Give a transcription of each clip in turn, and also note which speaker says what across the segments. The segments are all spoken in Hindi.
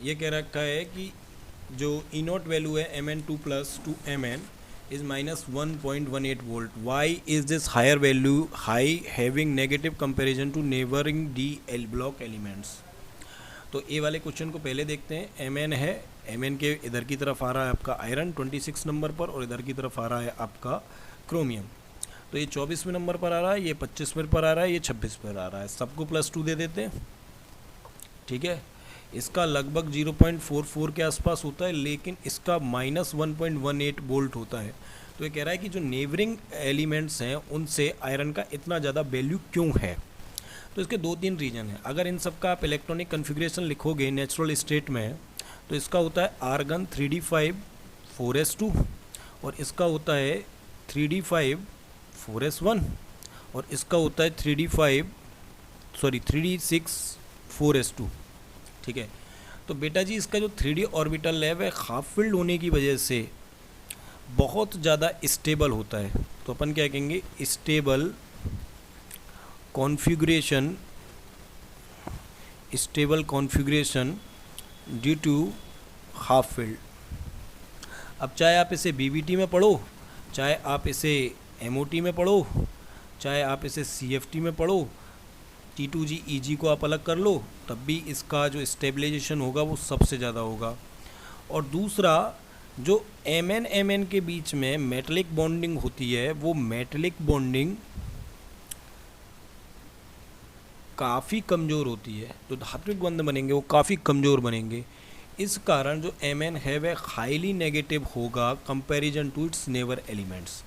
Speaker 1: ये कह रखा है कि जो ई नॉट वैल्यू है Mn2 plus two Mn is -1.18 volt. Why is this higher value high having negative comparison to neighbouring D L block elements. तो ए वाले क्वेश्चन को पहले देखते हैं. Mn है, Mn के इधर की तरफ आ रहा है आपका आयरन 26 नंबर पर और इधर की तरफ आ रहा है आपका क्रोमियम. तो ये 24वें नंबर पर आ रहा है, ये 25वें पर आ रहा है, ये 26 पर आ रहा है. सबको +2 दे देते हैं. ठीक है, इसका लगभग 0.44 के आसपास होता है, लेकिन इसका -1.18 वोल्ट होता है. तो ये कह रहा है कि जो नेबरिंग एलिमेंट्स हैं उनसे आयरन का इतना ज़्यादा वैल्यू क्यों है. तो इसके 2-3 रीज़न हैं. अगर इन सब का आप इलेक्ट्रॉनिक कन्फिग्रेशन लिखोगे नेचुरल स्टेट में, तो इसका होता है आर्गन 3d5 4s2 और इसका होता है 3d5 4s1 और इसका होता है 3d6 4s2. ठीक है, तो बेटा जी इसका जो 3d ऑर्बिटल है वह हाफ फील्ड होने की वजह से बहुत ज़्यादा स्टेबल होता है. तो अपन क्या कहेंगे, stable configuration due to half filled. अब चाहे आप इसे बीबीटी में पढ़ो, चाहे आप इसे एमओटी में पढ़ो, चाहे आप इसे सीएफटी में पढ़ो, T2G EG को आप अलग कर लो, तब भी इसका जो स्टेबलाइजेशन होगा वो सबसे ज़्यादा होगा. और दूसरा, जो Mn के बीच में मेटलिक बॉन्डिंग होती है, वो मेटलिक बॉन्डिंग काफ़ी कमज़ोर होती है. जो धात्विक बंध बनेंगे वो काफ़ी कमज़ोर बनेंगे. इस कारण जो Mn है वह हाईली नेगेटिव होगा comparison to its neighbour elements.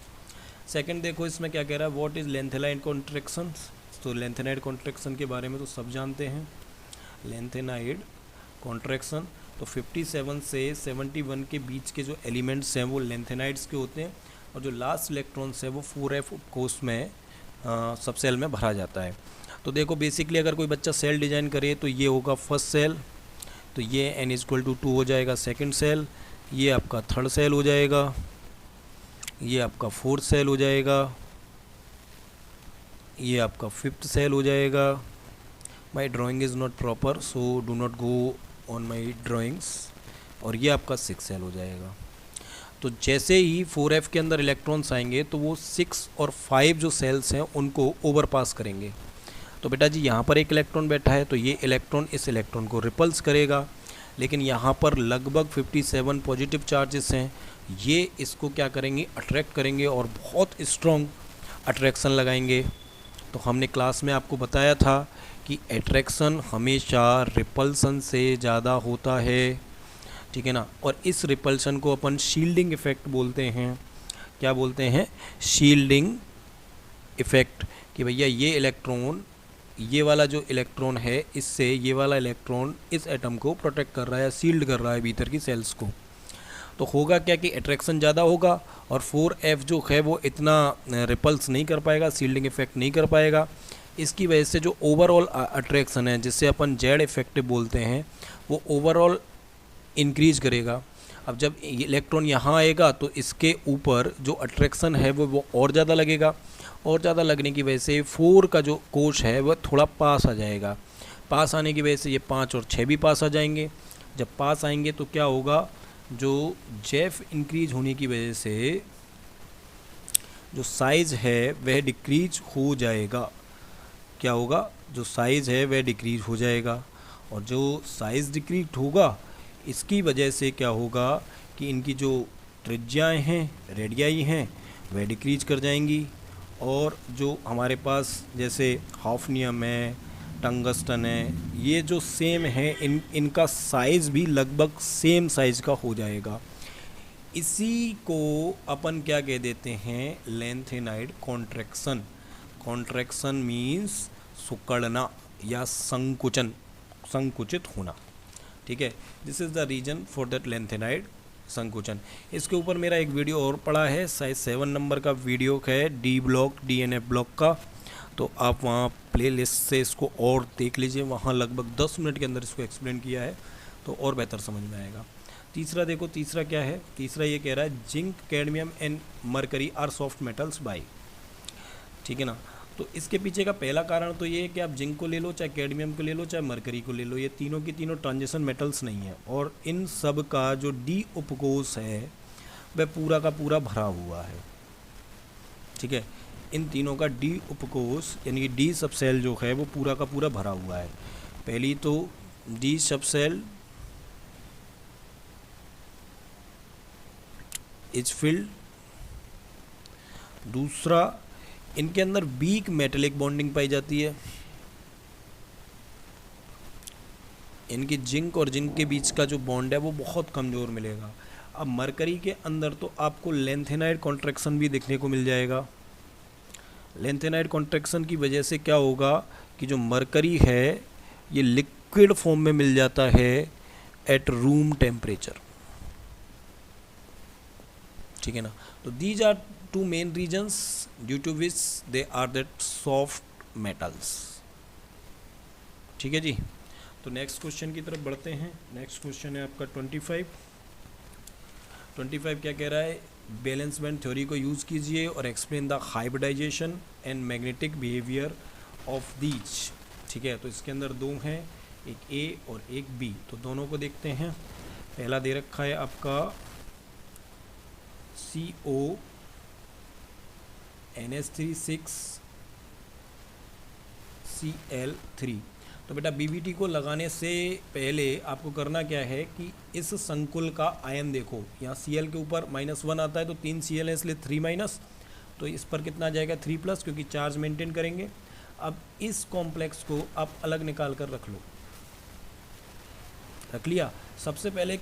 Speaker 1: Second देखो इसमें क्या कह रहा है, व्हाट इज़ लेंथेनाइड कॉन्ट्रैक्शंस. तो लेंथेनाइड कॉन्ट्रैक्शन के बारे में तो सब जानते हैं. लेंथेनाइड कॉन्ट्रैक्शन, तो 57 से 71 के बीच के जो एलिमेंट्स हैं वो लेंथेनाइड्स के होते हैं और जो लास्ट इलेक्ट्रॉन्स है वो 4f कोष में सब सेल में भरा जाता है. तो देखो बेसिकली अगर कोई बच्चा सेल डिज़ाइन करे तो ये होगा फर्स्ट सेल, तो ये n=2 हो जाएगा सेकंड सेल, ये आपका थर्ड सेल हो जाएगा, ये आपका फोर्थ सेल हो जाएगा, ये आपका फिफ्थ सेल हो जाएगा. माई drawing is not proper so do not go on my drawings. और ये आपका 6 सेल हो जाएगा. तो जैसे ही 4f के अंदर इलेक्ट्रॉन्स आएंगे तो वो 6 और 5 जो सेल्स हैं उनको ओवरपास करेंगे. तो बेटा जी यहाँ पर एक इलेक्ट्रॉन बैठा है तो ये इलेक्ट्रॉन इस इलेक्ट्रॉन को रिपल्स करेगा, लेकिन यहाँ पर लगभग 57 पॉजिटिव चार्जेस हैं, ये इसको क्या करेंगे, अट्रैक्ट करेंगे और बहुत स्ट्रॉन्ग अट्रैक्शन लगाएंगे. तो हमने क्लास में आपको बताया था कि अट्रैक्शन हमेशा रिपल्सन से ज़्यादा होता है. ठीक है ना, और इस रिपल्सन को अपन शील्डिंग इफ़ेक्ट बोलते हैं. क्या बोलते हैं, शील्डिंग इफ़ेक्ट. कि भैया ये इलेक्ट्रॉन, ये वाला जो इलेक्ट्रॉन है इससे ये वाला इलेक्ट्रॉन इस एटम को प्रोटेक्ट कर रहा है, सील्ड कर रहा है भीतर की सेल्स को. तो होगा क्या कि अट्रैक्शन ज़्यादा होगा और 4f जो है वो इतना रिपल्स नहीं कर पाएगा, सील्डिंग इफेक्ट नहीं कर पाएगा. इसकी वजह से जो ओवरऑल अट्रैक्शन है जिससे अपन जेड इफेक्टिव बोलते हैं वो ओवरऑल इंक्रीज करेगा. अब जब इलेक्ट्रॉन यहाँ आएगा तो इसके ऊपर जो अट्रैक्शन है वो और ज़्यादा लगेगा और ज़्यादा लगने की वजह से 4 का जो कोश है वह थोड़ा पास आ जाएगा. पास आने की वजह से ये 5 और 6 भी पास आ जाएंगे. जब पास आएंगे तो क्या होगा, जो जेफ इंक्रीज होने की वजह से जो साइज़ है वह डिक्रीज हो जाएगा. क्या होगा, जो साइज़ है वह डिक्रीज हो जाएगा और जो साइज़ डिक्रीज होगा इसकी वजह से क्या होगा कि इनकी जो त्रिज्याएँ हैं, रेडियाई हैं, वह डिक्रीज कर जाएंगी. और जो हमारे पास जैसे हाफनियम है, टंगस्टन है, ये जो सेम है इनका साइज़ भी लगभग सेम साइज़ का हो जाएगा. इसी को अपन क्या कह देते हैं, लेंथेनाइड कॉन्ट्रैक्शन. कॉन्ट्रैक्शन मीन्स सुकड़ना या संकुचित होना. ठीक है, this is the reason for that lanthanide संकुचन. इसके ऊपर मेरा एक वीडियो और पड़ा है, साइज 7 नंबर का वीडियो है डी ब्लॉक DNF ब्लॉक का. तो आप वहाँ प्लेलिस्ट से इसको और देख लीजिए, वहाँ लगभग 10 मिनट के अंदर इसको एक्सप्लेन किया है तो और बेहतर समझ में आएगा. तीसरा देखो, तीसरा क्या है, तीसरा ये कह रहा है zinc, cadmium and mercury are soft metals by. ठीक है ना. तो इसके पीछे का पहला कारण तो ये है कि आप जिंक को ले लो, चाहे कैडमियम को ले लो, चाहे मरकरी को ले लो, ये तीनों की तीनों ट्रांजिशन मेटल्स नहीं है, और इन सब का जो डी उपकोष है वह पूरा का पूरा भरा हुआ है। ठीक है, इन तीनों का डी उपकोष यानी कि डी सबसेल जो है वो पूरा का पूरा भरा हुआ है। पहली तो डी सबसेल इज फिल्ड, दूसरा इनके अंदर वीक मेटेलिक बॉन्डिंग पाई जाती है, इनकी जिंक और जिंक के बीच का जो बॉन्ड है वो बहुत कमज़ोर मिलेगा। अब मरकरी के अंदर तो आपको लेंथेनाइड कॉन्ट्रैक्शन भी देखने को मिल जाएगा। लेंथेनाइड कॉन्ट्रैक्शन की वजह से क्या होगा कि जो मरकरी है ये लिक्विड फॉर्म में मिल जाता है एट रूम टेम्परेचर। ठीक है ना, तो these are two main reasons due to which they are that soft metals. ठीक है जी, तो नेक्स्ट क्वेश्चन की तरफ बढ़ते हैं। नेक्स्ट क्वेश्चन है आपका 25 क्या कह रहा है, बैलेंस बैंड थ्योरी को यूज़ कीजिए और explain the hybridization and magnetic behaviour of these. ठीक है, तो इसके अंदर दो हैं, एक ए और एक बी, तो दोनों को देखते हैं। पहला दे रखा है आपका CO NH3 6 Cl3। तो बेटा BBT को लगाने से पहले आपको करना क्या है कि इस संकुल का आयन देखो, यहाँ Cl के ऊपर -1 आता है तो 3 Cl है इसलिए 3-, तो इस पर कितना आ जाएगा 3+, क्योंकि चार्ज मेंटेन करेंगे। अब इस कॉम्प्लेक्स को आप अलग निकाल कर रख लो, रख लिया। सबसे पहले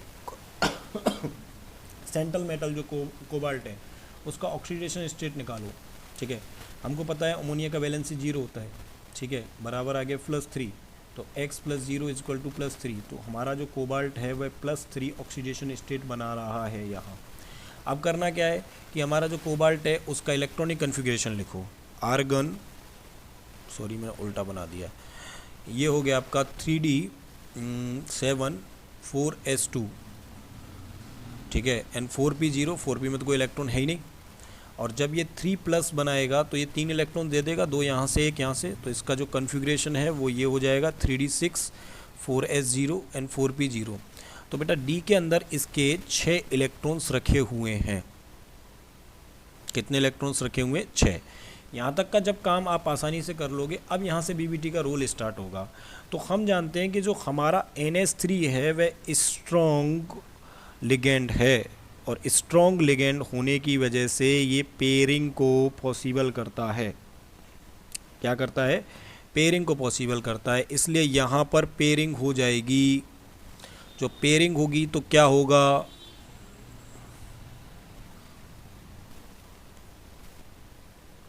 Speaker 1: सेंट्रल मेटल जो कोबाल्ट है उसका ऑक्सीडेशन स्टेट निकालो। ठीक है, हमको पता है अमोनिया का वैलेंसी 0 होता है। ठीक है, बराबर आ गया +3, तो x + 0 = +3, तो हमारा जो कोबाल्ट है वह +3 ऑक्सीडेशन स्टेट बना रहा है यहाँ। अब करना क्या है कि हमारा जो कोबाल्ट है उसका इलेक्ट्रॉनिक कन्फिग्रेशन लिखो, आर्गन, सॉरी मैंने उल्टा बना दिया, ये हो गया आपका 3d7 4s2। ठीक है, एंड 4p0, 4p में तो कोई इलेक्ट्रॉन है ही नहीं, और जब ये 3+ बनाएगा तो ये 3 इलेक्ट्रॉन दे देगा, 2 यहाँ से 1 यहाँ से, तो इसका जो कन्फिग्रेशन है वो ये हो जाएगा 3d6 4s0 एंड 4p0। तो बेटा डी के अंदर इसके 6 इलेक्ट्रॉन्स रखे हुए हैं। कितने इलेक्ट्रॉन्स रखे हुए हैं? 6। यहाँ तक का जब काम आप आसानी से कर लोगे, अब यहाँ से BBT का रोल स्टार्ट होगा। तो हम जानते हैं कि जो हमारा NH3 है वह स्ट्रॉन्ग लिगेंड है, और स्ट्रॉन्ग लिगेंड होने की वजह से ये पेयरिंग को पॉसिबल करता है। क्या करता है? पेयरिंग को पॉसिबल करता है, इसलिए यहाँ पर पेयरिंग हो जाएगी। जो पेयरिंग होगी तो क्या होगा,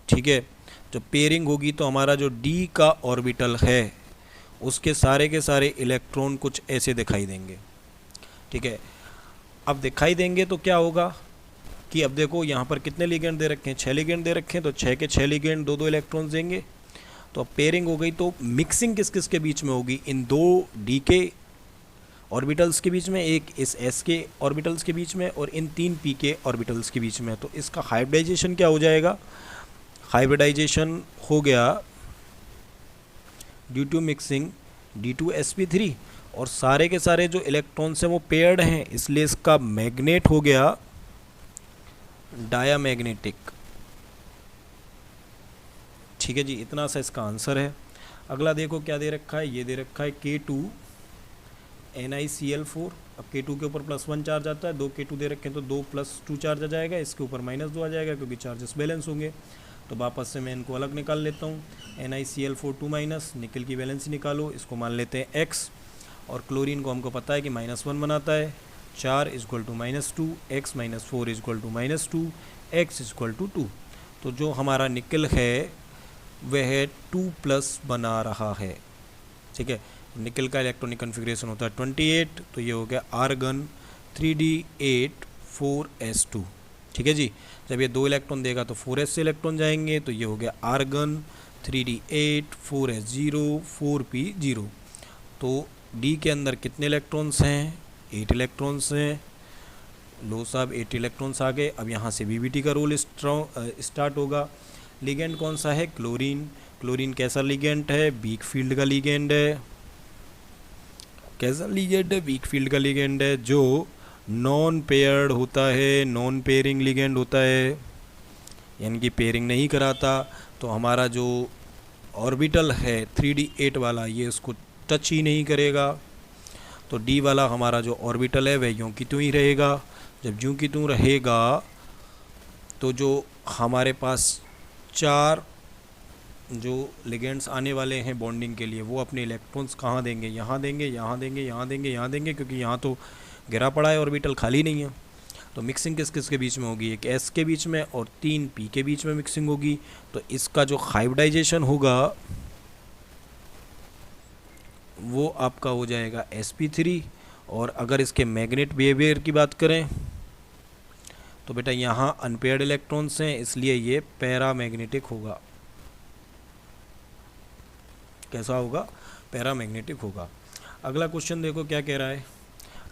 Speaker 1: ठीक है, जब पेयरिंग होगी तो हमारा जो D का ऑर्बिटल है उसके सारे के सारे इलेक्ट्रॉन कुछ ऐसे दिखाई देंगे। ठीक है, अब दिखाई देंगे तो क्या होगा कि अब देखो यहाँ पर कितने लिगेंड दे रखे हैं, 6 लिगेंड दे रखे हैं, तो 6 के 6 लिगेंड 2-2 इलेक्ट्रॉन्स देंगे। तो अब पेयरिंग हो गई, तो मिक्सिंग किस किस के बीच में होगी? इन 2 D के ऑर्बिटल्स के बीच में, एक इस S के ऑर्बिटल्स के बीच में, और इन 3 P के ऑर्बिटल्स के बीच में। तो इसका हाइब्रिडाइजेशन क्या हो जाएगा? हाइब्रिडाइजेशन हो गया ड्यू टू मिक्सिंग D2sp3, और सारे के सारे जो इलेक्ट्रॉन्स हैं वो पेयर्ड हैं, इसलिए इसका मैग्नेट हो गया डायामैग्नेटिक। ठीक है जी, इतना सा इसका आंसर है। अगला देखो क्या दे रखा है, ये दे रखा है K2 NiCl4। अब K2 के ऊपर +1 चार्ज आता है, 2 K2 दे रखे हैं तो 2 + 2 चार्ज आ जाएगा, इसके ऊपर -2 आ जाएगा क्योंकि चार्जेस बैलेंस होंगे। तो वापस से मैं इनको अलग निकाल लेता हूँ। NiCl4 2-, निकल की वैलेंसी निकालो, इसको मान लेते हैं x, और क्लोरीन को हमको पता है कि -1 बनाता है। 4 = -2, x - 4 = -2, x = 2। तो जो हमारा निकल है वह 2+ बना रहा है। ठीक है, निकल का इलेक्ट्रॉनिक कन्फिग्रेशन होता है 28, तो ये हो गया आर्गन 3d8 4s2। ठीक है जी, जब ये 2 इलेक्ट्रॉन देगा तो 4s से इलेक्ट्रॉन जाएंगे, तो ये हो गया आर्गन 3d8 4s0 4p0। तो D के अंदर कितने इलेक्ट्रॉन्स हैं? 8 इलेक्ट्रॉन्स हैं। लो साहब 8 इलेक्ट्रॉन्स आ गए। अब यहाँ से BBT का रोल स्टार्ट होगा। लिगेंड कौन सा है? क्लोरीन। क्लोरीन कैसा लिगेंड है? वीक फील्ड का लिगेंड है। कैसा लिगेंड है? वीक फील्ड का लिगेंड है, जो नॉन पेयर्ड होता है, नॉन पेयरिंग लिगेंड होता है, यानी कि पेयरिंग नहीं कराता। तो हमारा जो ऑर्बिटल है 3D8 वाला, ये उसको टच ही नहीं करेगा। तो डी वाला हमारा जो ऑर्बिटल है वह यूं की त्यों ही रहेगा। जब यूं की त्यों रहेगा तो जो हमारे पास 4 जो लिगेंड्स आने वाले हैं बॉन्डिंग के लिए, वो अपने इलेक्ट्रॉन्स कहाँ देंगे? यहाँ देंगे, यहाँ देंगे, यहाँ देंगे, यहाँ देंगे, क्योंकि यहाँ तो गिरा पड़ा है, ऑर्बिटल खाली नहीं है। तो मिक्सिंग किस किस के बीच में होगी? एक एस के बीच में और 3 पी के बीच में मिक्सिंग होगी। तो इसका जो हाइब्रिडाइजेशन होगा वो आपका हो जाएगा sp3। और अगर इसके मैग्नेट बिहेवियर की बात करें तो बेटा यहाँ अनपेयर्ड इलेक्ट्रॉन्स हैं, इसलिए ये पैरामैग्नेटिक होगा। कैसा होगा? पैरामैग्नेटिक होगा। अगला क्वेश्चन देखो क्या कह रहा है।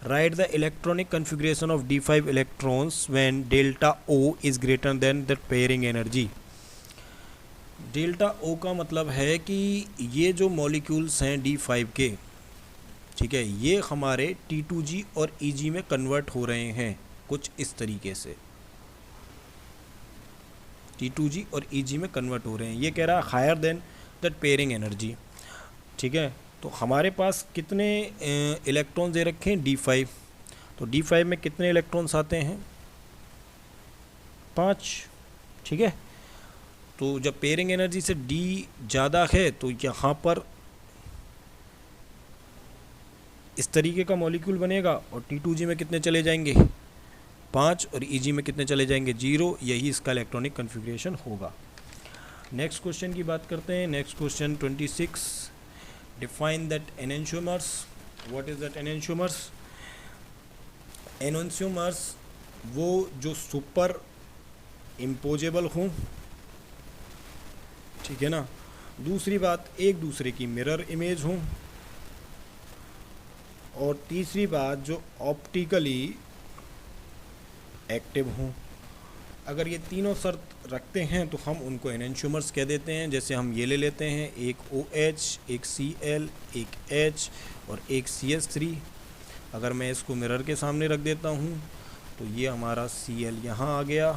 Speaker 1: Right the electronic configuration of d5 electrons when delta O is greater than the pairing energy. Delta O का मतलब है कि ये जो मॉलिक्यूल्स हैं d5 के, ठीक है, ये हमारे T2G और Eg में कन्वर्ट हो रहे हैं कुछ इस तरीके से। T2G और Eg में कन्वर्ट हो रहे हैं। ये कह रहा है higher than that pairing energy. ठीक है, तो हमारे पास कितने इलेक्ट्रॉन्स दे रखे हैं? d5। तो d5 में कितने इलेक्ट्रॉन्स आते हैं? 5। ठीक है, तो जब पेयरिंग एनर्जी से d ज़्यादा है तो यहाँ पर इस तरीके का मॉलिक्यूल बनेगा और T2G में कितने चले जाएंगे? 5 और Eg में कितने चले जाएंगे? 0। यही इसका इलेक्ट्रॉनिक कन्फिग्रेशन होगा। नेक्स्ट क्वेश्चन की बात करते हैं। Next question 26, define that enantiomers. What is that enantiomers? Enantiomers वो जो सुपर इम्पोजेबल हों, ठीक है ना। दूसरी बात, एक दूसरे की मिरर इमेज हों, और तीसरी बात जो ऑप्टिकली एक्टिव हों। अगर ये तीनों शर्त रखते हैं तो हम उनको एनेंशियोमर्स कह देते हैं। जैसे हम ये ले लेते हैं, एक OH, एक Cl, एक H और एक CH3। अगर मैं इसको मिरर के सामने रख देता हूँ तो ये हमारा Cl यहाँ आ गया,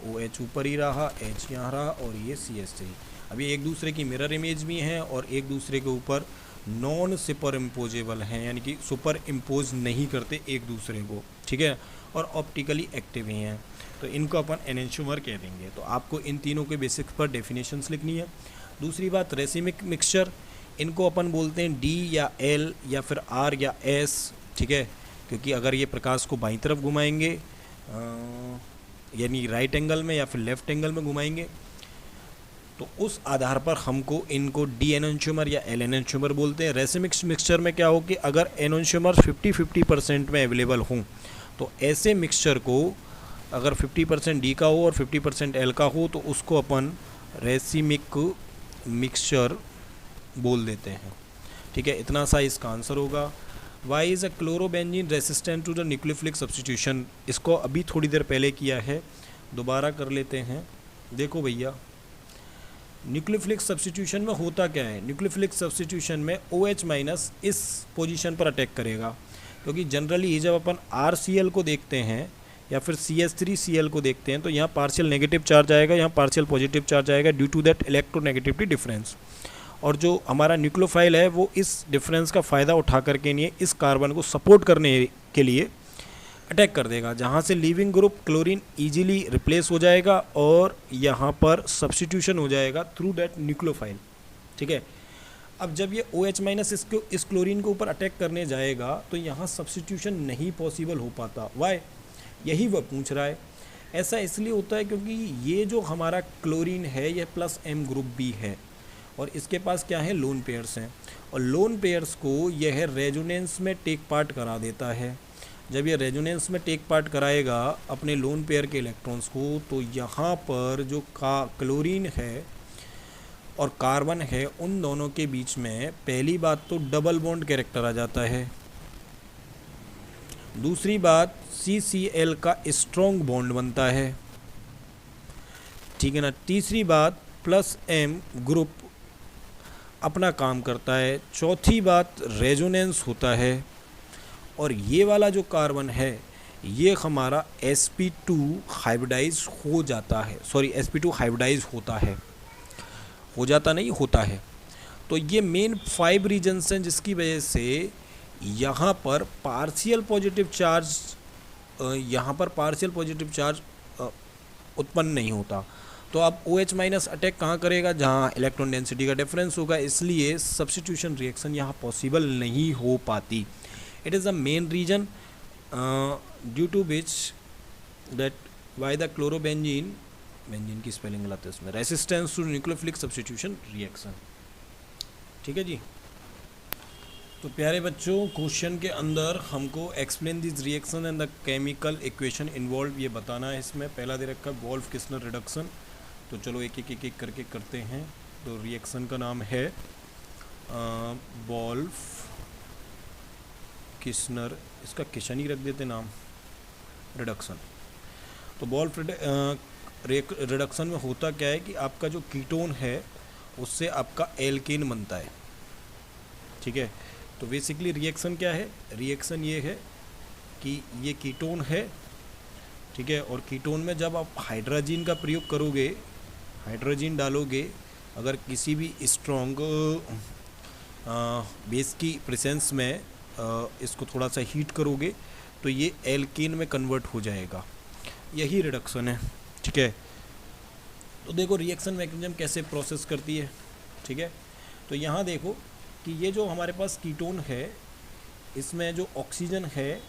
Speaker 1: OH ऊपर ही रहा, H यहाँ रहा और ये CH3। अब ये एक दूसरे की मिरर इमेज भी हैं और एक दूसरे के ऊपर नॉन सुपर इम्पोजेबल हैं, यानी कि सुपर इम्पोज नहीं करते एक दूसरे को, ठीक है, और ऑप्टिकली एक्टिव ही हैं। तो इनको अपन एनेंशियोमर कह देंगे। तो आपको इन तीनों के बेसिक्स पर डेफिनेशंस लिखनी है। दूसरी बात, रेसिमिक मिक्सचर, इनको अपन बोलते हैं D या L या फिर R या S, ठीक है, क्योंकि अगर ये प्रकाश को बाईं तरफ घुमाएंगे यानी राइट एंगल में या फिर लेफ्ट एंगल में घुमाएंगे तो उस आधार पर हमको इनको D एनेंशियोमर या L एनेंशियोमर बोलते हैं। रेसिमिक मिक्सचर में क्या हो कि अगर एनेंशियोमर 50-50% में अवेलेबल हों तो ऐसे मिक्सचर को अगर 50% D का हो और 50% L का हो तो उसको अपन रेसिमिक मिक्सचर बोल देते हैं। ठीक है, इतना सा इसका आंसर होगा। Why is a chlorobenzene resistant to the nucleophilic substitution. इसको अभी थोड़ी देर पहले किया है, दोबारा कर लेते हैं। देखो भैया, न्यूक्लियोफिलिक सब्स्टिट्यूशन में होता क्या है? न्यूक्लियोफिलिक सब्स्टिट्यूशन में OH- इस पोजीशन पर अटैक करेगा, क्योंकि जनरली जब अपन RCl को देखते हैं या फिर CH3Cl को देखते हैं तो यहाँ पार्शियल नेगेटिव चार्ज आएगा, यहाँ पार्शियल पॉजिटिव चार्ज आएगा due to that electronegativity difference. और जो हमारा न्यूक्लियोफाइल है वो इस डिफरेंस का फ़ायदा उठा करके नहीं, इस कार्बन को सपोर्ट करने के लिए अटैक कर देगा, जहाँ से leaving group chlorine easily replace हो जाएगा और यहाँ पर सब्स्टिट्यूशन हो जाएगा थ्रू दैट न्यूक्लियोफाइल। ठीक है, अब जब ये OH- इसको इस क्लोरीन के ऊपर अटैक करने जाएगा तो यहाँ सब्स्टिट्यूशन नहीं पॉसिबल हो पाता। वाई? यही वह पूछ रहा है। ऐसा इसलिए होता है क्योंकि ये जो हमारा क्लोरीन है यह +M ग्रुप भी है और इसके पास क्या है? लोन पेयर्स हैं, और लोन पेयर्स को यह रेजोनेंस में टेक पार्ट करा देता है। जब ये रेजोनेंस में टेक पार्ट कराएगा अपने लोन पेयर के इलेक्ट्रॉन्स को, तो यहाँ पर जो क्लोरीन है और कार्बन है उन दोनों के बीच में पहली बात तो डबल बॉन्ड कैरेक्टर आ जाता है, दूसरी बात CCl का स्ट्रॉन्ग बॉन्ड बनता है, ठीक है ना। तीसरी बात, प्लस एम ग्रुप अपना काम करता है। चौथी बात, रेजोनेंस होता है। और ये वाला जो कार्बन है ये हमारा sp2 हाइब्रिडाइज हो जाता है, सॉरी sp2 हाइब्रिडाइज होता है, हो जाता नहीं होता है। तो ये मेन 5 रीजन्स हैं जिसकी वजह से यहाँ पर पार्शियल पॉजिटिव चार्ज उत्पन्न नहीं होता। तो अब OH माइनस अटैक कहाँ करेगा, जहाँ इलेक्ट्रॉन डेंसिटी का डिफरेंस होगा, इसलिए सब्स्टिट्यूशन रिएक्शन यहाँ पॉसिबल नहीं हो पाती। It is the main reason due to which that why the chlorobenzene, benzene की स्पेलिंग गलत है इसमें, resistance to nucleophilic substitution reaction. ठीक है जी। तो प्यारे बच्चों, क्वेश्चन के अंदर हमको explain this reaction and the chemical equation involve ये बताना है। इसमें पहला दे रखा है वोल्फ किस्नर रिडक्शन। तो चलो एक एक करके करते हैं। तो रिएक्शन का नाम है वोल्फ किस्नर, इसका किशन ही रख देते नाम, रिडक्शन। तो वोल्फ रिडक्शन में होता क्या है कि आपका जो कीटोन है उससे आपका एल्केन बनता है। ठीक है। तो बेसिकली रिएक्शन क्या है, रिएक्शन ये है कि ये कीटोन है, ठीक है, और कीटोन में जब आप हाइड्रोजन का प्रयोग करोगे, हाइड्रोजन डालोगे, अगर किसी भी स्ट्रॉन्ग बेस की प्रेजेंस में इसको थोड़ा सा हीट करोगे तो ये एल्केन में कन्वर्ट हो जाएगा। यही रिडक्शन है। ठीक है। तो देखो रिएक्शन मैकेनिज्म कैसे प्रोसेस करती है। ठीक है। तो यहाँ देखो कि ये जो हमारे पास कीटोन है, इसमें जो ऑक्सीजन है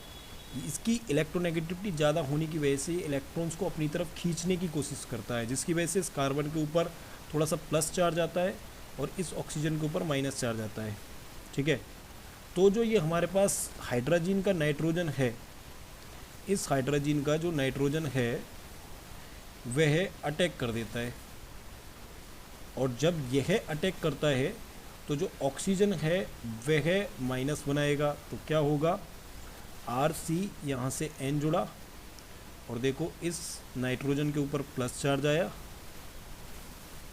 Speaker 1: इसकी इलेक्ट्रोनेगेटिविटी ज़्यादा होने की वजह से इलेक्ट्रॉन्स को अपनी तरफ खींचने की कोशिश करता है, जिसकी वजह से इस कार्बन के ऊपर थोड़ा सा प्लस चार्ज आता है और इस ऑक्सीजन के ऊपर माइनस चार्ज आता है। ठीक है। तो जो ये हमारे पास हाइड्रोजन का नाइट्रोजन है, इस हाइड्रोजन का जो नाइट्रोजन है वह अटैक कर देता है, और जब यह अटैक करता है तो जो ऑक्सीजन है वह माइनस बनाएगा। तो क्या होगा, Rc यहाँ से N जुड़ा, और देखो इस नाइट्रोजन के ऊपर प्लस चार्ज आया,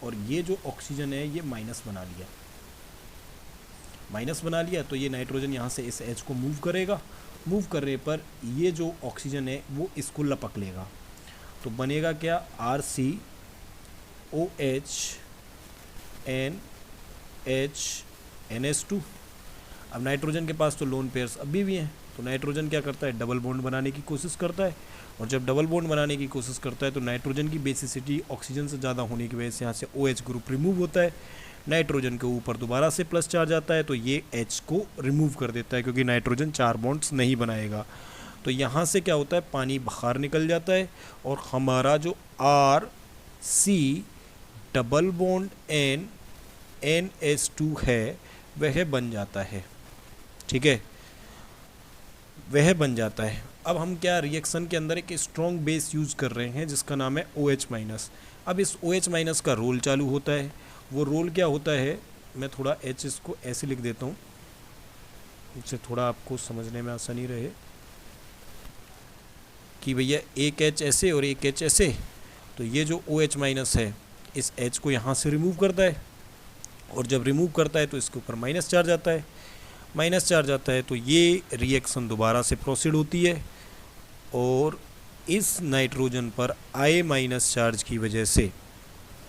Speaker 1: और ये जो ऑक्सीजन है ये माइनस बना लिया, माइनस बना लिया। तो ये नाइट्रोजन यहाँ से इस H को मूव करेगा, मूव करने पर ये जो ऑक्सीजन है वो इसको लपक लेगा। तो बनेगा क्या, RCOH NH NH2। अब नाइट्रोजन के पास तो लोन पेयर्स अभी भी हैं, तो नाइट्रोजन क्या करता है, डबल बॉन्ड बनाने की कोशिश करता है, और जब डबल बॉन्ड बनाने की कोशिश करता है तो नाइट्रोजन की बेसिसिटी ऑक्सीजन से ज़्यादा होने की वजह से यहाँ से OH ग्रुप रिमूव होता है, नाइट्रोजन के ऊपर दोबारा से प्लस चार्ज आता है, तो ये H को रिमूव कर देता है क्योंकि नाइट्रोजन 4 बॉन्ड्स नहीं बनाएगा। तो यहाँ से क्या होता है, पानी बाहर निकल जाता है, और हमारा जो RC डबल बॉन्ड NH2 है वह बन जाता है। ठीक है, वह बन जाता है। अब हम क्या रिएक्शन के अंदर एक स्ट्रॉन्ग बेस यूज़ कर रहे हैं जिसका नाम है OH माइनस। अब इस OH माइनस का रोल चालू होता है। वो रोल क्या होता है, मैं थोड़ा H इसको ऐसे लिख देता हूँ इससे थोड़ा आपको समझने में आसानी रहे कि भैया एक H ऐसे और एक H ऐसे। तो ये जो OH माइनस है इस H को यहाँ से रिमूव करता है, और जब रिमूव करता है तो इसके ऊपर माइनस चार्ज आता है, माइनस चार्ज आता है तो ये रिएक्शन दोबारा से प्रोसीड होती है, और इस नाइट्रोजन पर I माइनस चार्ज की वजह से,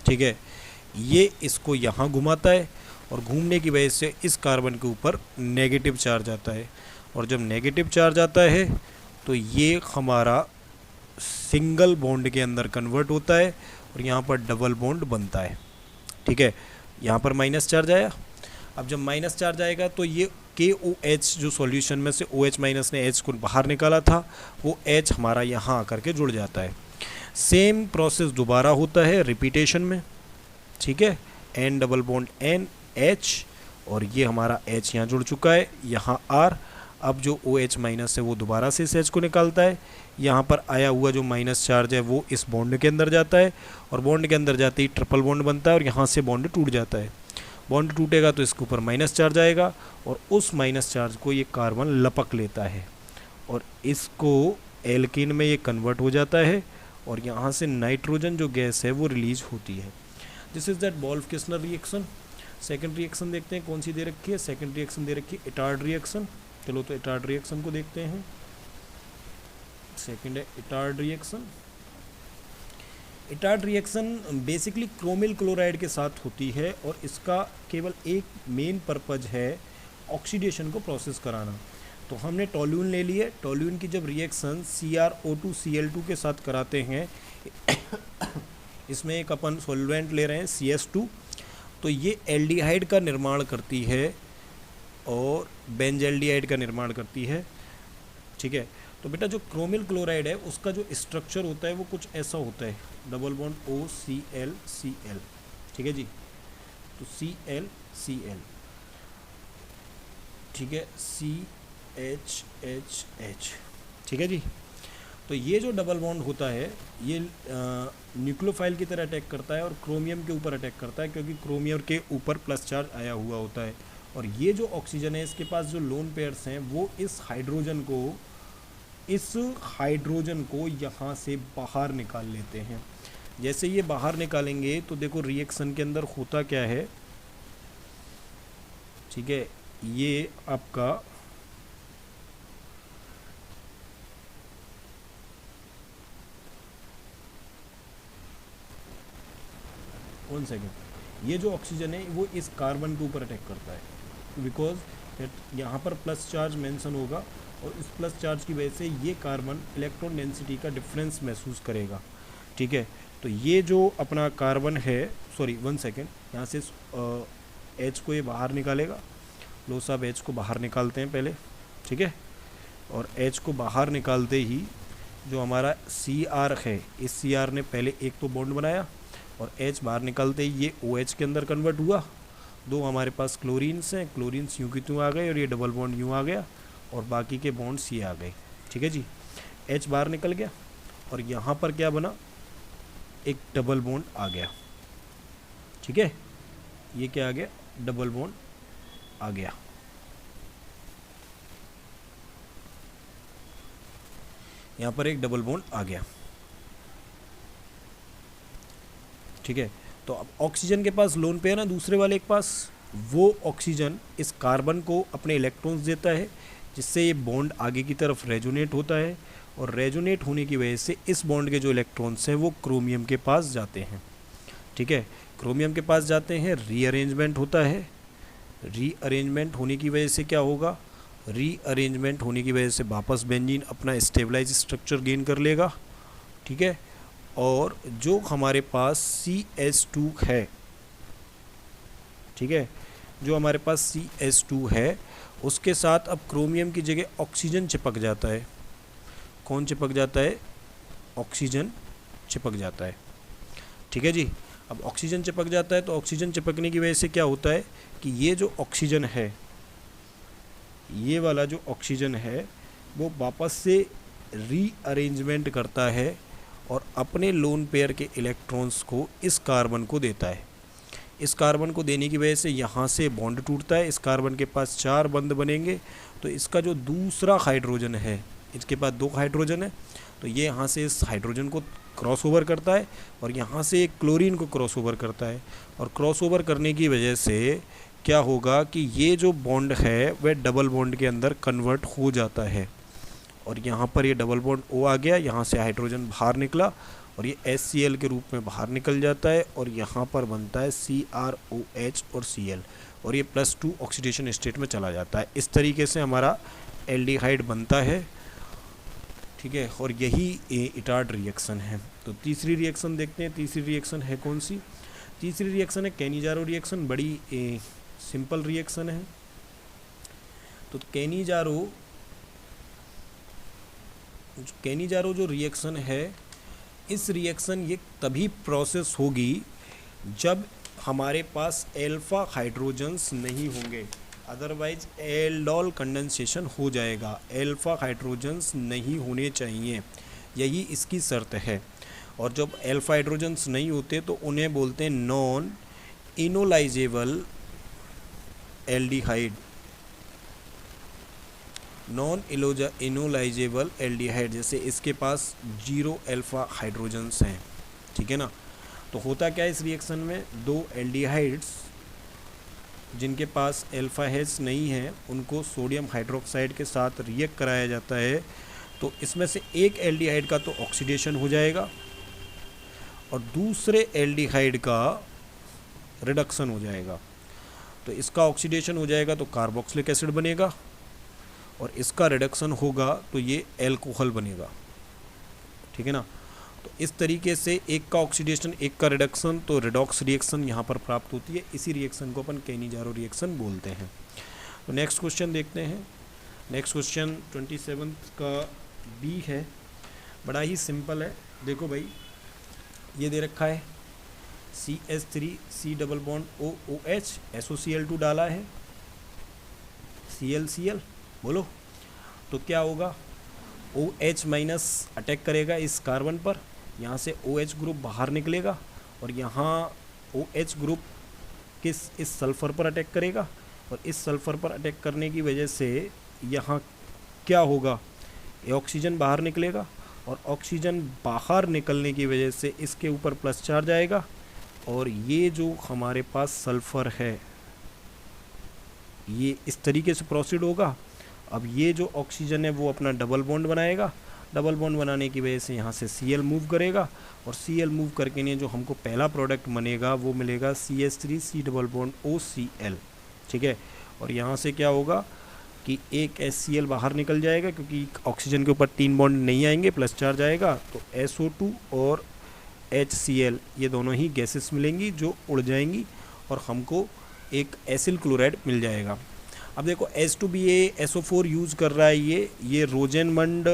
Speaker 1: ठीक है, ये इसको यहाँ घुमाता है, और घूमने की वजह से इस कार्बन के ऊपर नेगेटिव चार्ज आता है, और जब नेगेटिव चार्ज आता है तो ये हमारा सिंगल बॉन्ड के अंदर कन्वर्ट होता है, और यहाँ पर डबल बॉन्ड बनता है। ठीक है, यहाँ पर माइनस चार्ज आया। अब जब माइनस चार्ज आएगा तो ये KOH जो सॉल्यूशन में से OH माइनस ने H को बाहर निकाला था वो H हमारा यहाँ आकर के जुड़ जाता है। सेम प्रोसेस दोबारा होता है रिपीटेशन में। ठीक है, N double bond N H, और ये हमारा H यहाँ जुड़ चुका है, यहाँ R। अब जो OH माइनस है वो दोबारा से इस H को निकालता है, यहाँ पर आया हुआ जो माइनस चार्ज है वो इस बॉन्ड के अंदर जाता है, और बॉन्ड के अंदर जाते ही ट्रिपल बॉन्ड बनता है, और यहाँ से बॉन्ड टूट जाता है। बॉन्ड टूटेगा तो इसके ऊपर माइनस चार्ज आएगा, और उस माइनस चार्ज को ये कार्बन लपक लेता है, और इसको एल्कीन में ये कन्वर्ट हो जाता है, और यहाँ से नाइट्रोजन जो गैस है वो रिलीज होती है। This is that Wolff Kishner reaction. Second reaction देखते हैं कौन सी दे रखी है। सेकंड रिएक्शन दे रखी है इटार्ड रिएक्शन। चलो तो इटार्ड रिएक्शन को देखते हैं। सेकंड है Etard reaction. Etard reaction basically chromyl chloride के साथ होती है और इसका केवल एक मेन पर्पज है ऑक्सीडेशन को प्रोसेस कराना। तो हमने टोल्यून ले लिए। टोल्यून की जब रिएक्शन CrO2Cl2 के साथ कराते हैं इसमें एक अपन सॉल्वेंट ले रहे हैं CS2, तो ये एल्डिहाइड का निर्माण करती है और बेंजल्डिहाइड का निर्माण करती है। ठीक है, तो बेटा जो क्रोमिल क्लोराइड है उसका जो स्ट्रक्चर होता है वो कुछ ऐसा होता है, डबल बॉन्ड OCl-Cl। ठीक है जी, तो Cl-Cl, ठीक है, CHHH। ठीक है जी, तो ये जो डबल बॉन्ड होता है ये न्यूक्लियोफाइल की तरह अटैक करता है और क्रोमियम के ऊपर अटैक करता है, क्योंकि क्रोमियम के ऊपर प्लस चार्ज आया हुआ होता है। और ये जो ऑक्सीजन है इसके पास जो लोन पेयर्स हैं वो इस हाइड्रोजन को यहाँ से बाहर निकाल लेते हैं। जैसे ये बाहर निकालेंगे तो देखो रिएक्शन के अंदर होता क्या है। ठीक है, ये आपका वन सेकेंड, ये जो ऑक्सीजन है वो इस कार्बन के ऊपर अटैक करता है, बिकॉज यहाँ पर प्लस चार्ज मेंशन होगा और इस प्लस चार्ज की वजह से ये कार्बन इलेक्ट्रॉन डेंसिटी का डिफरेंस महसूस करेगा। ठीक है, तो ये जो अपना कार्बन है, सॉरी वन सेकेंड, यहाँ से H को ये बाहर निकालेगा। लो साहब H को बाहर निकालते हैं पहले। ठीक है, और H को बाहर निकालते ही जो हमारा Cr है, इस Cr ने पहले एक तो बॉन्ड बनाया और H बाहर निकालते ही ये OH के अंदर कन्वर्ट हुआ। दो हमारे पास क्लोरीन्स हैं, क्लोरीन्स यूँ की त्यों आ गए और ये डबल बॉन्ड यूँ आ गया और बाकी के बॉन्ड्स ये आ गए। ठीक है जी, H बाहर निकल गया और यहाँ पर क्या बना, एक डबल बॉन्ड आ गया। ठीक है, ये क्या आ गया, डबल बॉन्ड आ गया। यहाँ पर एक डबल बॉन्ड आ गया। ठीक है, तो अब ऑक्सीजन के पास लोन पेयर है दूसरे वाले के पास, वो ऑक्सीजन इस कार्बन को अपने इलेक्ट्रॉन्स देता है, जिससे ये बॉन्ड आगे की तरफ रेजोनेट होता है और रेजोनेट होने की वजह से इस बॉन्ड के जो इलेक्ट्रॉन्स हैं वो क्रोमियम के पास जाते हैं। ठीक है, क्रोमियम के पास जाते हैं, रीअरेंजमेंट होता है। रीअरेंजमेंट होने की वजह से क्या होगा, रीअरेंजमेंट होने की वजह से वापस बेंजीन अपना स्टेबलाइज स्ट्रक्चर गेन कर लेगा। ठीक है, और जो हमारे पास CH2 है, ठीक है, जो हमारे पास CH2 है उसके साथ अब क्रोमियम की जगह ऑक्सीजन चिपक जाता है। कौन चिपक जाता है, ऑक्सीजन चिपक जाता है। ठीक है जी, अब ऑक्सीजन चिपक जाता है तो ऑक्सीजन चिपकने की वजह से क्या होता है कि ये जो ऑक्सीजन है, ये वाला जो ऑक्सीजन है वो वापस से रीअरेंजमेंट करता है और अपने लोन पेयर के इलेक्ट्रॉन्स को इस कार्बन को देता है। इस कार्बन को देने की वजह से यहाँ से बॉन्ड टूटता है, इस कार्बन के पास 4 बंध बनेंगे, तो इसका जो दूसरा हाइड्रोजन है, इसके पास 2 हाइड्रोजन है, तो ये यहाँ से इस हाइड्रोजन को क्रॉस ओवर करता है और यहाँ से एक क्लोरीन को क्रॉस ओवर करता है। और क्रॉस ओवर करने की वजह से क्या होगा कि ये जो बॉन्ड है वह डबल बॉन्ड के अंदर कन्वर्ट हो जाता है और यहाँ पर ये डबल बॉन्ड O आ गया, यहाँ से हाइड्रोजन बाहर निकला और ये HCl के रूप में बाहर निकल जाता है और यहाँ पर बनता है CrOH और Cl और ये +2 ऑक्सीडेशन स्टेट में चला जाता है। इस तरीके से हमारा एल्डिहाइड बनता है। ठीक है, और यही इटार्ड रिएक्शन है। तो तीसरी रिएक्शन देखते हैं, तीसरी रिएक्शन है कौन सी, तीसरी रिएक्शन है कैनिजारो रिएक्शन। बड़ी सिंपल रिएक्शन है। तो कैनिजारो जो रिएक्शन है, इस रिएक्शन ये तभी प्रोसेस होगी जब हमारे पास एल्फा हाइड्रोजन्स नहीं होंगे, अदरवाइज एल्डोल कंडेंसेशन हो जाएगा। एल्फा हाइड्रोजन्स नहीं होने चाहिए, यही इसकी शर्त है। और जब एल्फा हाइड्रोजन्स नहीं होते तो उन्हें बोलते हैं non enolisable aldehyde. Non enolisable aldehyde, जैसे इसके पास 0 अल्फा हाइड्रोजन्स हैं, ठीक है ना। तो होता क्या है इस रिएक्शन में, दो एल्डिहाइड्स जिनके पास अल्फा हेच नहीं है उनको सोडियम हाइड्रोक्साइड के साथ रिएक्ट कराया जाता है। तो इसमें से एक एल्डिहाइड का तो ऑक्सीडेशन हो जाएगा और दूसरे एल्डिहाइड का रिडक्शन हो जाएगा। तो इसका ऑक्सीडेशन हो जाएगा तो कार्बोक्सिलिक एसिड बनेगा और इसका रिडक्शन होगा तो ये एल्कोहल बनेगा, ठीक है ना। तो इस तरीके से एक का ऑक्सीडेशन एक का रिडक्शन, तो रिडॉक्स रिएक्शन यहाँ पर प्राप्त होती है। इसी रिएक्शन को अपन केनिजारो रिएक्शन बोलते हैं। तो नेक्स्ट क्वेश्चन देखते हैं। नेक्स्ट क्वेश्चन 27 का बी है, बड़ा ही सिंपल है। देखो भाई, ये दे रखा है CH3 C double bond OOH SOCl2 डाला है, ClCl बोलो, तो क्या होगा, OH माइनस अटैक करेगा इस कार्बन पर, यहाँ से OH ग्रुप बाहर निकलेगा और यहाँ OH ग्रुप इस सल्फ़र पर अटैक करेगा और इस सल्फ़र पर अटैक करने की वजह से यहाँ क्या होगा, ऑक्सीजन बाहर निकलेगा और ऑक्सीजन बाहर निकलने की वजह से इसके ऊपर प्लस चार्ज आएगा और ये जो हमारे पास सल्फ़र है ये इस तरीके से प्रोसीड होगा। अब ये जो ऑक्सीजन है वो अपना डबल बॉन्ड बनाएगा, डबल बॉन्ड बनाने की वजह से यहाँ से Cl मूव करेगा और Cl मूव करके ने जो हमको पहला प्रोडक्ट बनेगा वो मिलेगा CH3 C double bond OCl, ठीक है। और यहाँ से क्या होगा कि एक HCl बाहर निकल जाएगा क्योंकि ऑक्सीजन के ऊपर 3 बॉन्ड नहीं आएंगे, प्लस चार्ज आएगा, तो SO2 और HCl ये दोनों ही गैसेस मिलेंगी जो उड़ जाएंगी और हमको एक एसिल क्लोराइड मिल जाएगा। अब देखो H2BA SO4 यूज़ कर रहा है ये रोजेनमंड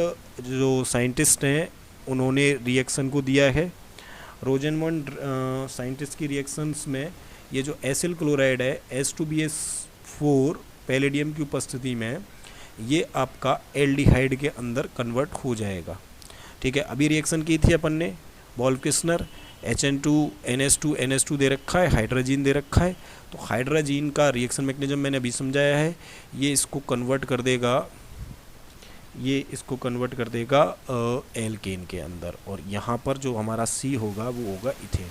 Speaker 1: जो साइंटिस्ट हैं उन्होंने रिएक्शन को दिया है। रोजेनमंड साइंटिस्ट की रिएक्शंस में ये जो एसिल क्लोराइड है H2BS4 पैलेडियम की उपस्थिति में ये आपका एल्डिहाइड के अंदर कन्वर्ट हो जाएगा, ठीक है। अभी रिएक्शन की थी अपन ने, वोल्फ-किस्नर HN2 NH2 NH2 दे रखा है, हाइड्रोजीन दे रखा है, तो हाइड्रोजीन का रिएक्शन मैकेनिज्म मैंने अभी समझाया है। ये इसको कन्वर्ट कर देगा एल्केन के अंदर और यहाँ पर जो हमारा C होगा वो होगा इथेन।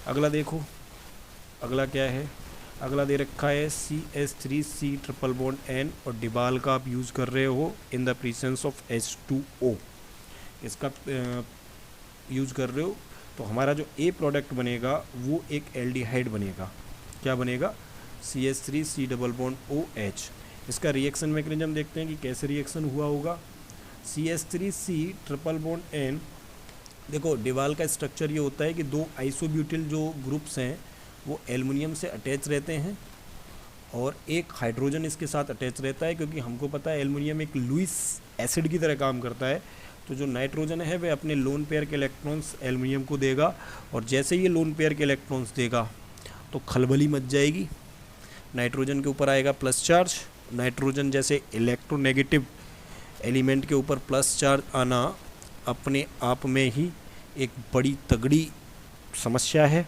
Speaker 1: अगला देखो, अगला क्या है, अगला दे रखा है CH3C ट्रिपल बॉन्ड N और डिबाल का आप यूज़ कर रहे हो in the presence of H2O, इसका यूज़ कर रहे हो। तो हमारा जो A प्रोडक्ट बनेगा वो एक एल्डिहाइड बनेगा, क्या बनेगा, CH3C डबल बॉन्ड OH। इसका रिएक्शन मैकेनिज्म देखते हैं कि कैसे रिएक्शन हुआ होगा। CH3C ट्रिपल बॉन्ड N, देखो डिवाल का स्ट्रक्चर ये होता है कि दो आइसोब्यूटिल जो ग्रुप्स हैं वो एल्युमिनियम से अटैच रहते हैं और एक हाइड्रोजन इसके साथ अटैच रहता है, क्योंकि हमको पता है एल्युमिनियम एक लुईस एसिड की तरह काम करता है। तो जो नाइट्रोजन है वह अपने लोन पेयर के इलेक्ट्रॉन्स एल्युमिनियम को देगा और जैसे ये लोन पेयर के इलेक्ट्रॉन्स देगा तो खलबली मच जाएगी, नाइट्रोजन के ऊपर आएगा प्लस चार्ज। नाइट्रोजन जैसे इलेक्ट्रोनेगेटिव एलिमेंट के ऊपर प्लस चार्ज आना अपने आप में ही एक बड़ी तगड़ी समस्या है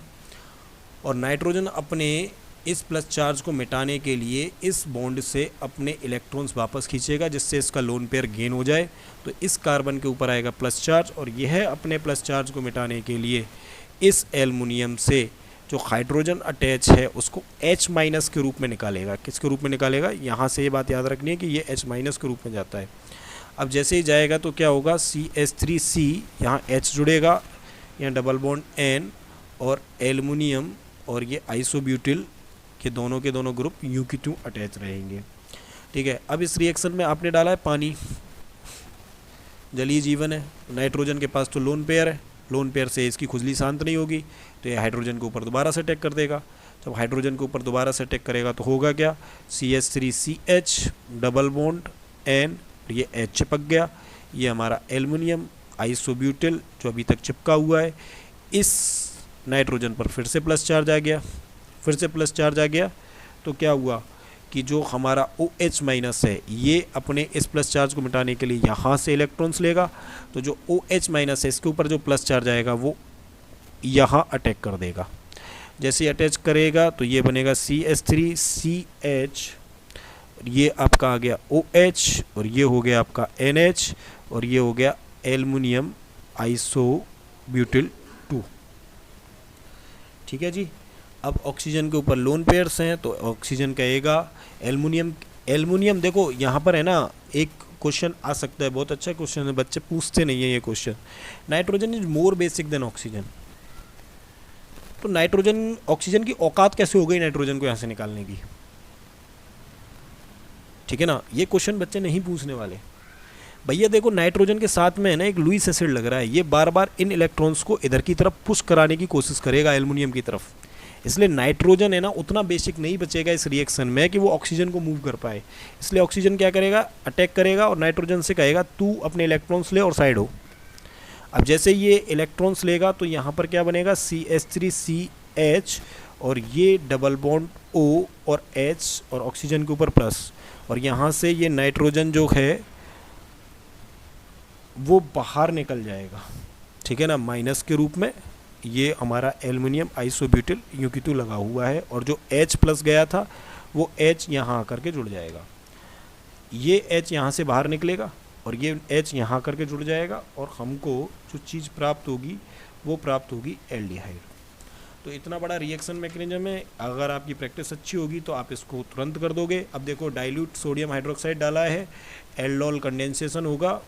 Speaker 1: और नाइट्रोजन अपने इस प्लस चार्ज को मिटाने के लिए इस बॉन्ड से अपने इलेक्ट्रॉन्स वापस खींचेगा जिससे इसका लोन पेयर गेन हो जाए। तो इस कार्बन के ऊपर आएगा प्लस चार्ज और यह अपने प्लस चार्ज को मिटाने के लिए इस एल्युमिनियम से जो हाइड्रोजन अटैच है उसको H माइनस के रूप में निकालेगा। किसके रूप में निकालेगा, यहाँ से ये बात याद रखनी है कि ये H माइनस के रूप में जाता है। अब जैसे ही जाएगा तो क्या होगा, CH3C यहाँ H जुड़ेगा, यहाँ डबल बॉन्ड N और एल्युमिनियम और ये आइसोब्यूटिल के दोनों ग्रुप U2 अटैच रहेंगे, ठीक है। अब इस रिएक्शन में आपने डाला है पानी, जलीय जीवन है, नाइट्रोजन के पास तो लोन पेयर है, लोन पेयर से इसकी खुजली शांत नहीं होगी तो ये हाइड्रोजन के ऊपर दोबारा से अटैक कर देगा। जब हाइड्रोजन के ऊपर दोबारा से अटैक करेगा तो होगा क्या, CH3CH डबल बॉन्ड N, ये H चिपक गया, ये हमारा एल्युमिनियम आइसोब्यूटिल जो अभी तक चिपका हुआ है, इस नाइट्रोजन पर फिर से प्लस चार्ज आ गया, तो क्या हुआ कि जो हमारा OH माइनस है ये अपने इस प्लस चार्ज को मिटाने के लिए यहाँ से इलेक्ट्रॉन्स लेगा, तो जो OH माइनस है इसके ऊपर जो प्लस चार्ज आएगा वो यहाँ अटैक कर देगा। जैसे अटैच करेगा तो ये बनेगा CH3CH ये आपका आ गया OH, और ये हो गया आपका NH, और ये हो गया एल्युमिनियम आइसोब्यूटिल 2। ठीक है जी। अब ऑक्सीजन के ऊपर लोन पेयर्स हैं, तो ऑक्सीजन कहेगा एल्युमिनियम। एल्युमिनियम देखो यहाँ पर है ना, एक क्वेश्चन आ सकता है, बहुत अच्छा क्वेश्चन है, बच्चे पूछते नहीं है ये question. Nitrogen is more basic than oxygen. तो नाइट्रोजन, ऑक्सीजन की औकात कैसे हो गई नाइट्रोजन को यहाँ से निकालने की? ठीक है ना, ये क्वेश्चन बच्चे नहीं पूछने वाले। भैया देखो नाइट्रोजन के साथ में है ना एक लुईस एसिड लग रहा है, ये बार बार इन इलेक्ट्रॉन्स को इधर की तरफ पुश कराने की कोशिश करेगा एल्युमिनियम की तरफ, इसलिए नाइट्रोजन है ना उतना बेसिक नहीं बचेगा इस रिएक्शन में कि वो ऑक्सीजन को मूव कर पाए। इसलिए ऑक्सीजन क्या करेगा, अटैक करेगा और नाइट्रोजन से कहेगा तू अपने इलेक्ट्रॉन्स ले और साइड हो। अब जैसे ये इलेक्ट्रॉन्स लेगा तो यहाँ पर क्या बनेगा, CH3CH, और ये डबल बॉन्ड O और H और ऑक्सीजन के ऊपर प्लस, और यहाँ से ये नाइट्रोजन जो है वो बाहर निकल जाएगा। ठीक है ना, माइनस के रूप में ये हमारा एल्युमिनियम आइसोब्यूटिल U लगा हुआ है, और जो H प्लस गया था वो H यहाँ आकर के जुड़ जाएगा। ये H यहाँ से बाहर निकलेगा और ये H यहाँ करके जुड़ जाएगा, और हमको जो चीज़ प्राप्त होगी वो प्राप्त होगी एल्डिहाइड। तो इतना बड़ा रिएक्शन मैकेनिज्म है, अगर आपकी प्रैक्टिस अच्छी होगी तो आप इसको तुरंत कर दोगे। अब देखो डाइल्यूट सोडियम हाइड्रोक्साइड डाला है, एल्डोल कंडेंसेशन होगा।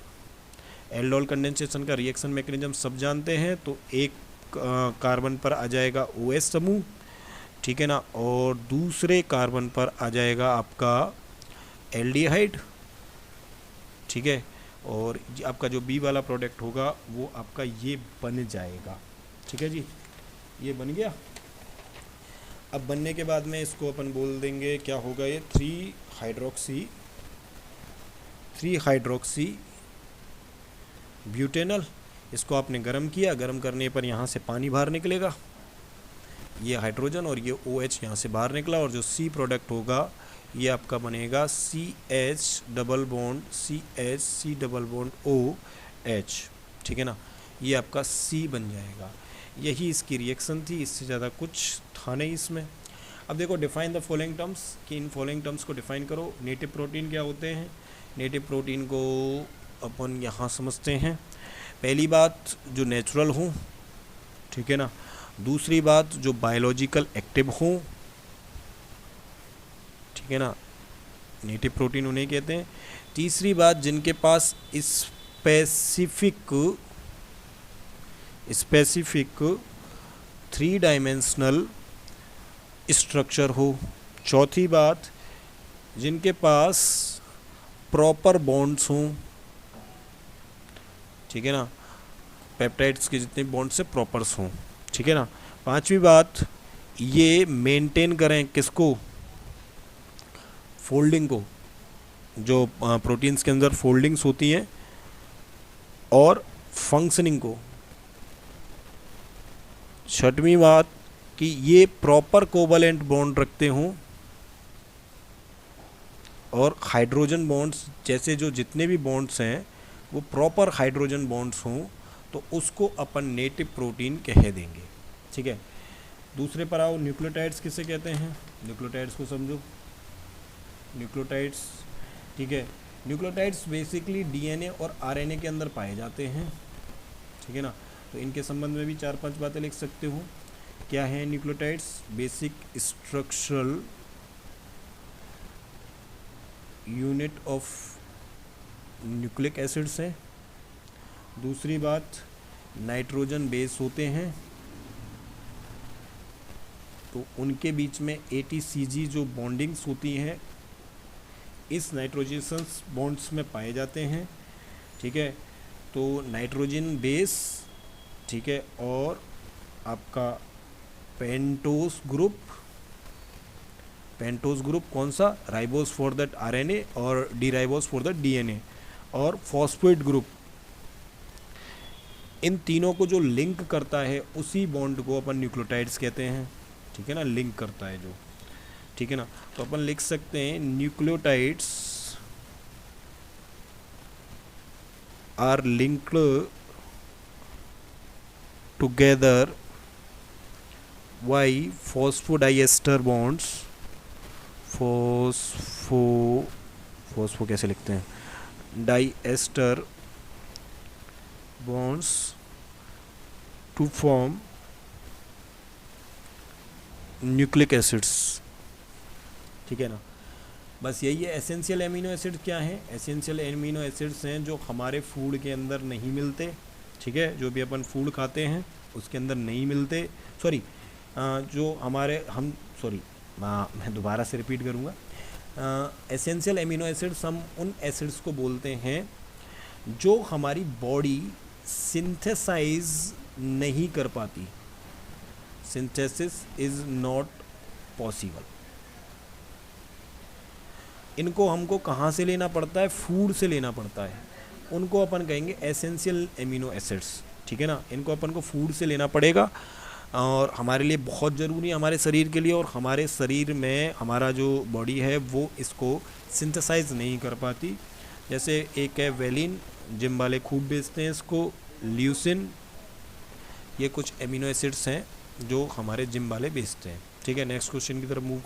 Speaker 1: एल्डोल कंडेंसेशन का रिएक्शन मैकेनिज्म सब जानते हैं, तो एक कार्बन पर आ जाएगा OH समूह, ठीक है ना, और दूसरे कार्बन पर आ जाएगा आपका एल्डिहाइड। ठीक है, और आपका जो B वाला प्रोडक्ट होगा वो आपका ये बन जाएगा। ठीक है जी, ये बन गया। अब बनने के बाद में इसको अपन बोल देंगे क्या होगा, ये 3 हाइड्रोक्सी ब्यूटेनल। इसको आपने गर्म किया, गर्म करने पर यहाँ से पानी बाहर निकलेगा, ये हाइड्रोजन, और ये OH यहाँ से बाहर निकला, और जो C प्रोडक्ट होगा ये आपका बनेगा CH double bond CH C double bond OH। ठीक है ना, ये आपका C बन जाएगा। यही इसकी रिएक्शन थी, इससे ज़्यादा कुछ था नहीं इसमें। अब देखो डिफाइन द फॉलोइंग टर्म्स, कि इन फॉलोइंग टर्म्स को डिफाइन करो। नेटिव प्रोटीन क्या होते हैं, नेटिव प्रोटीन को अपन यहाँ समझते हैं। पहली बात जो नेचुरल हों, ठीक है ना, दूसरी बात जो बायोलॉजिकल एक्टिव हों, ठीक है ना, नेटिव प्रोटीन उन्हें कहते हैं। तीसरी बात जिनके पास स्पेसिफिक 3 डायमेंशनल स्ट्रक्चर हो। चौथी बात जिनके पास प्रॉपर बॉन्ड्स हों, ठीक है ना, पेप्टाइड्स के जितने बॉन्ड से प्रॉपर्स हों। ठीक है ना, पांचवी बात ये मेंटेन करें किसको, फोल्डिंग को, जो प्रोटीन्स के अंदर फोल्डिंग्स होती हैं, और फंक्शनिंग को। छठवीं बात कि ये प्रॉपर कोवलेंट बॉन्ड रखते हों, और हाइड्रोजन बॉन्ड्स जैसे जो जितने भी बॉन्ड्स हैं वो प्रॉपर हाइड्रोजन बॉन्ड्स हों, तो उसको अपन नेटिव प्रोटीन कह देंगे। ठीक है, दूसरे पर आओ, न्यूक्लियोटाइड्स किसे कहते हैं, न्यूक्लियोटाइड्स को समझो। न्यूक्लियोटाइड्स, ठीक है, न्यूक्लियोटाइड्स बेसिकली DNA और RNA के अंदर पाए जाते हैं। ठीक है ना, तो इनके संबंध में भी 4-5 बातें लिख सकते हो। क्या है nucleotides, basic structural unit of nucleic acids हैं। दूसरी बात नाइट्रोजन बेस होते हैं, तो उनके बीच में ATCG जो बॉन्डिंग्स होती हैं इस नाइट्रोजनस बॉन्ड्स में पाए जाते हैं। ठीक है, तो नाइट्रोजन बेस, ठीक है, और आपका पेंटोस ग्रुप कौन सा, राइबोस फॉर दैट RNA और डीराइबोस फॉर दैट DNA, और फॉस्फेट ग्रुप, इन तीनों को जो लिंक करता है उसी बॉन्ड को अपन न्यूक्लियोटाइड्स कहते हैं। ठीक है ना, लिंक करता है जो, ठीक है ना, तो अपन लिख सकते हैं nucleotides are linked together by phosphodiester bonds phospho कैसे लिखते हैं, diester bonds to form nucleic acids, ठीक है ना। बस यही है। एसेंशियल एमिनो एसिड्स क्या हैं? एसेंशियल एमिनो एसिड्स हैं जो हमारे फूड के अंदर नहीं मिलते, ठीक है, जो भी अपन फूड खाते हैं उसके अंदर नहीं मिलते। सॉरी, जो हमारे मैं दोबारा से रिपीट करूँगा। एसेंशियल एमिनो एसिड्स हम उन एसिड्स को बोलते हैं जो हमारी बॉडी सिंथेसाइज नहीं कर पाती, सिंथेसिस इज़ नॉट पॉसिबल। इनको हमको कहाँ से लेना पड़ता है? फूड से लेना पड़ता है। उनको अपन कहेंगे एसेंशियल एमिनो एसिड्स, ठीक है ना। इनको अपन को फूड से लेना पड़ेगा और हमारे लिए बहुत ज़रूरी है हमारे शरीर के लिए, और हमारे शरीर में हमारा जो बॉडी है वो इसको सिंथेसाइज नहीं कर पाती। जैसे एक है वेलिन, जिम वाले खूब बेचते हैं इसको, ल्यूसिन, ये कुछ एमिनो एसिड्स हैं जो हमारे जिम वाले बेचते हैं, ठीक है। नेक्स्ट क्वेश्चन की तरफ मूव करते हैं।